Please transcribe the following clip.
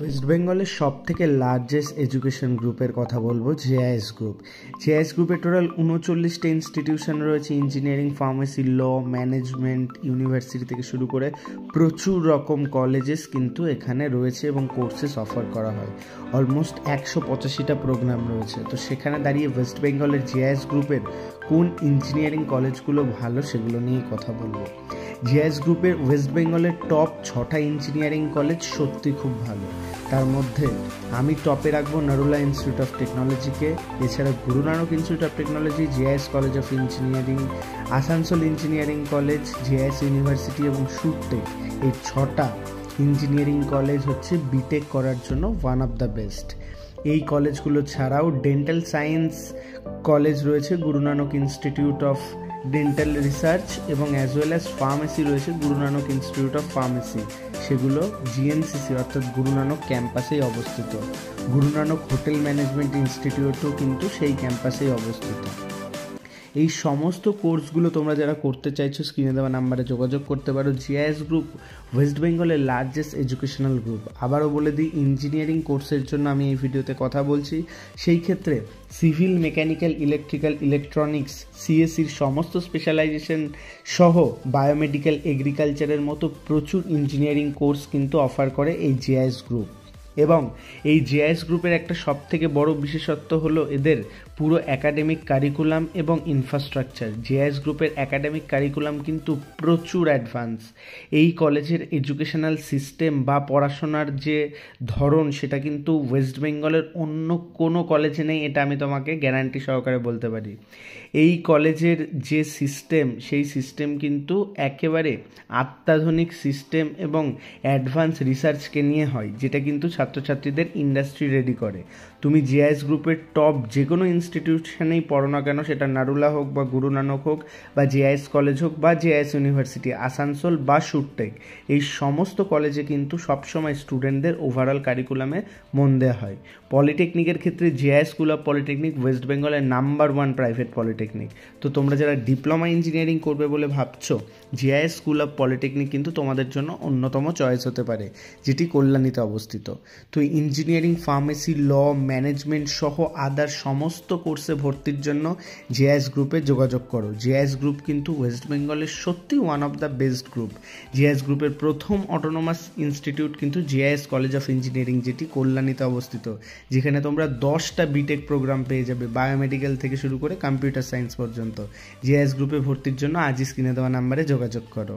West বেঙ্গলের সব থেকে লার্জেস্ট এডুকেশন গ্রুপের কথা বলবো জেআইএস গ্রুপ। জেআইএস গ্রুপে টোটাল 39টা ইনস্টিটিউশন রয়েছে। ইঞ্জিনিয়ারিং, ফার্মেসি, ল, ম্যানেজমেন্ট, ইউনিভার্সিটি থেকে শুরু করে প্রচুর রকম কলেজেস কিন্তু এখানে রয়েছে এবং কোর্সেস অফার করা হয়। অলমোস্ট 185টা প্রোগ্রাম রয়েছে। তো সেখানে দাঁড়িয়ে ওয়েস্ট বেঙ্গলের জেআইএস গ্রুপের কোন ইঞ্জিনিয়ারিং কলেজগুলো ভালো সেগুলো নিয়ে কথা বলবো। জেআইএস গ্রুপের ওয়েস্ট বেঙ্গলের টপ 6টা ইঞ্জিনিয়ারিং কলেজ সত্যি খুব ভালো। তার মধ্যে আমি টপে রাখবো নারুলা ইনস্টিটিউট অফ টেকনোলজিকে, এছাড়া Guru Nanak institute of technology, JIS college of engineering, Asansol engineering college, JIS university এবং সুরটেক। এই 6টা ইঞ্জিনিয়ারিং কলেজ হচ্ছে বিটেক করার জন্য ওয়ান অফ দ্য বেস্ট। এই কলেজগুলো ছাড়াও ডেন্টাল সায়েন্স কলেজ রয়েছে Guru Nanak institute of dental research এবং অ্যাজ ওয়েল অ্যাজ ফার্মেসি রয়েছে Guru Nanak institute of pharmacy. সেগুলো জিএনসিসি অর্থাৎ গুরু নানক ক্যাম্পাসেই অবস্থিত। গুরু নানক হোটেল ম্যানেজমেন্ট ইনস্টিটিউটও কিন্তু সেই ক্যাম্পাসেই অবস্থিত। এই সমস্ত কোর্সগুলো তোমরা যারা করতে চাইছো স্ক্রিনে দেওয়া নাম্বারে যোগাযোগ করতে পারো। জেআইএস গ্রুপ ওয়েস্ট বেঙ্গলের লার্জেস্ট এডুকেশনাল গ্রুপ। আবারও বলে দিই, ইঞ্জিনিয়ারিং কোর্সের জন্য আমি এই ভিডিওতে কথা বলছি। সেই ক্ষেত্রে সিভিল, মেকানিক্যাল, ইলেকট্রিক্যাল, ইলেকট্রনিক্স, সিএসসির সমস্ত স্পেশালাইজেশন সহ বায়োমেডিক্যাল, এগ্রিকালচারের মতো প্রচুর ইঞ্জিনিয়ারিং কোর্স কিন্তু অফার করে এই জেআইএস গ্রুপ। এবং এই জেআইএস গ্রুপের একটা সবথেকে বড় বিশেষত্ব হলো এদের পুরো একাডেমিক কারিকুলাম এবং ইনফ্রাস্ট্রাকচার। জেআইএস গ্রুপের একাডেমিক কারিকুলাম কিন্তু প্রচুর অ্যাডভান্স। এই কলেজের এডুকেশনাল সিস্টেম বা পড়াশোনার যে ধরন সেটা কিন্তু ওয়েস্ট বেঙ্গলের অন্য কোনো কলেজে নেই, এটা আমি তোমাকে গ্যারান্টি সহকারে বলতে পারি। এই কলেজের যে সিস্টেম সেই সিস্টেম কিন্তু একেবারে অত্যাধুনিক সিস্টেম এবং অ্যাডভান্স রিসার্চকে নিয়ে হয়, যেটা কিন্তু ছাত্রছাত্রীদের ইন্ডাস্ট্রি রেডি করে। তুমি জেআইএস গ্রুপের টপ যে কোনো ইনস্টিটিউশনেই পড়ো না কেন, সেটা নারুলা হোক বা গুরু নানক হোক বা জেআইএস কলেজ হোক বা জেআইএস ইউনিভার্সিটি, আসানসোল বা সুরটেক, এই সমস্ত কলেজে কিন্তু সবসময় স্টুডেন্টদের ওভারঅল কারিকুলামে মন দেওয়া হয়। পলিটেকনিকের ক্ষেত্রে JIS school of polytechnic West বেঙ্গলের নাম্বার 1 প্রাইভেট পলিটেকনিক। তো তোমরা যারা ডিপ্লোমা ইঞ্জিনিয়ারিং করবে বলে ভাবছো, জেআইএস স্কুল অফ পলিটেকনিক কিন্তু তোমাদের জন্য অন্যতম চয়েস হতে পারে, যেটি কল্যাণীতে অবস্থিত। তো ইঞ্জিনিয়ারিং, ফার্মেসি, ল, ম্যানেজমেন্ট সহ আদার সমস্ত কোর্সে ভর্তির জন্য জেআইএস গ্রুপে যোগাযোগ করো। জেআইএস গ্রুপ কিন্তু ওয়েস্ট বেঙ্গলের সত্যি one of the best group. JIS গ্রুপের প্রথম অটোনোমাস ইনস্টিটিউট কিন্তু জেআইএস কলেজ অফ ইঞ্জিনিয়ারিং, যেটি কল্যাণীতে অবস্থিত, যেখানে তোমরা 10টা বিটেক প্রোগ্রাম পেয়ে যাবে, বায়োমেডিক্যাল থেকে শুরু করে কম্পিউটার সায়েন্স পর্যন্ত। জেআইএস গ্রুপে ভর্তির জন্য আজই স্ক্রিনে দেওয়া নাম্বারে যোগাযোগ করো।